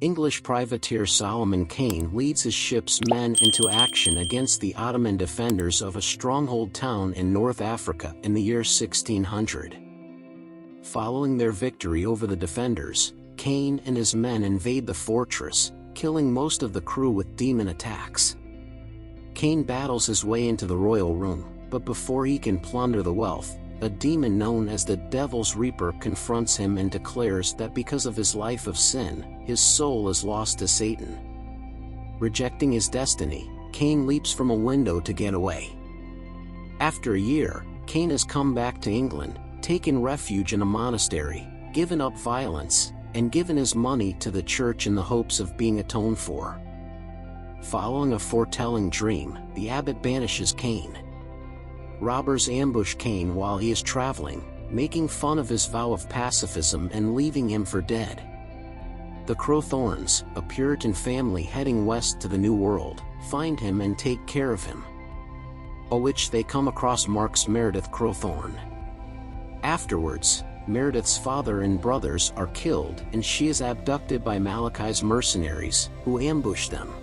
English privateer Solomon Kane leads his ship's men into action against the Ottoman defenders of a stronghold town in North Africa in the year 1600. Following their victory over the defenders, Kane and his men invade the fortress, killing most of the crew with demon attacks. Kane battles his way into the royal room, but before he can plunder the wealth, a demon known as the Devil's Reaper confronts him and declares that because of his life of sin, his soul is lost to Satan. Rejecting his destiny, Kane leaps from a window to get away. After a year, Kane has come back to England, taken refuge in a monastery, given up violence, and given his money to the church in the hopes of being atoned for. Following a foretelling dream, the abbot banishes Kane. Robbers ambush Kane while he is traveling, making fun of his vow of pacifism and leaving him for dead. The Crowthorns, a Puritan family heading west to the New World, find him and take care of him. On which they come across Mark's Meredith Crowthorn. Afterwards, Meredith's father and brothers are killed and she is abducted by Malachi's mercenaries, who ambush them.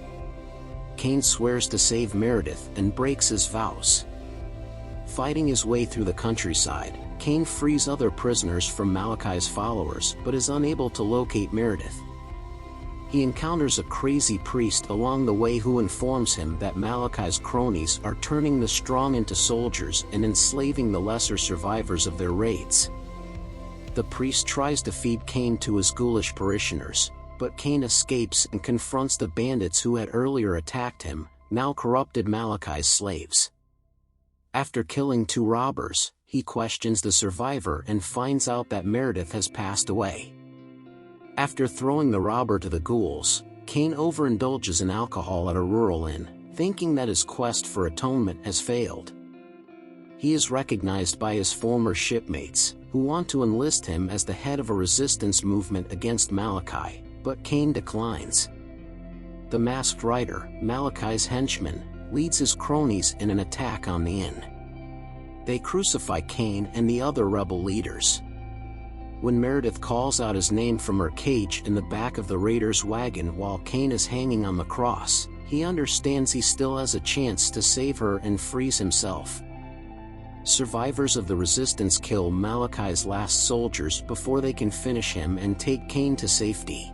Kane swears to save Meredith and breaks his vows. Fighting his way through the countryside, Kane frees other prisoners from Malachi's followers but is unable to locate Meredith. He encounters a crazy priest along the way who informs him that Malachi's cronies are turning the strong into soldiers and enslaving the lesser survivors of their raids. The priest tries to feed Kane to his ghoulish parishioners, but Kane escapes and confronts the bandits who had earlier attacked him, now corrupted Malachi's slaves. After killing 2 robbers, he questions the survivor and finds out that Meredith has passed away. After throwing the robber to the ghouls, Kane overindulges in alcohol at a rural inn, thinking that his quest for atonement has failed. He is recognized by his former shipmates, who want to enlist him as the head of a resistance movement against Malachi, but Kane declines. The masked rider, Malachi's henchman, leads his cronies in an attack on the inn. They crucify Kane and the other rebel leaders. When Meredith calls out his name from her cage in the back of the raiders' wagon while Kane is hanging on the cross, he understands he still has a chance to save her and frees himself. Survivors of the resistance kill Malachi's last soldiers before they can finish him and take Kane to safety.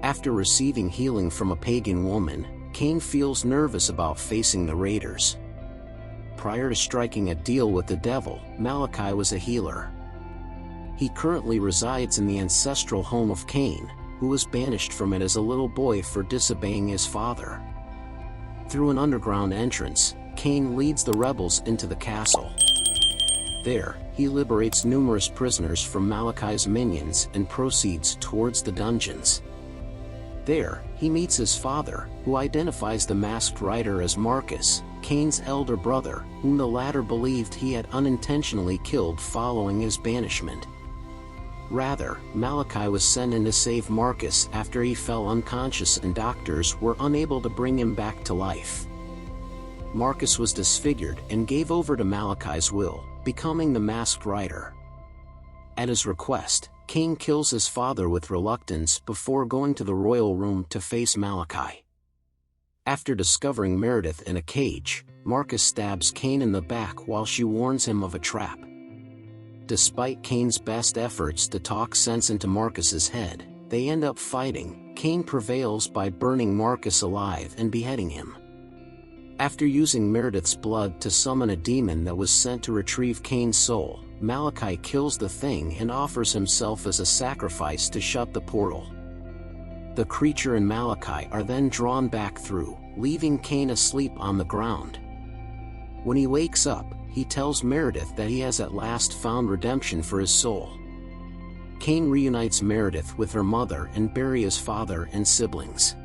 After receiving healing from a pagan woman, Kane feels nervous about facing the raiders. Prior to striking a deal with the devil, Malachi was a healer. He currently resides in the ancestral home of Kane, who was banished from it as a little boy for disobeying his father. Through an underground entrance, Kane leads the rebels into the castle. There, he liberates numerous prisoners from Malachi's minions and proceeds towards the dungeons. There, he meets his father, who identifies the masked rider as Marcus, Kane's elder brother, whom the latter believed he had unintentionally killed following his banishment. Rather, Malachi was sent in to save Marcus after he fell unconscious and doctors were unable to bring him back to life. Marcus was disfigured and gave over to Malachi's will, becoming the masked rider. At his request, Kane kills his father with reluctance before going to the royal room to face Malachi. After discovering Meredith in a cage, Marcus stabs Kane in the back while she warns him of a trap. Despite Kane's best efforts to talk sense into Marcus's head, they end up fighting. Kane prevails by burning Marcus alive and beheading him. After using Meredith's blood to summon a demon that was sent to retrieve Kane's soul, Malachi kills the thing and offers himself as a sacrifice to shut the portal. The creature and Malachi are then drawn back through, leaving Kane asleep on the ground. When he wakes up, he tells Meredith that he has at last found redemption for his soul. Kane reunites Meredith with her mother and buries his father and siblings.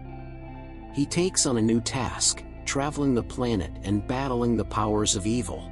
He takes on a new task, traveling the planet and battling the powers of evil.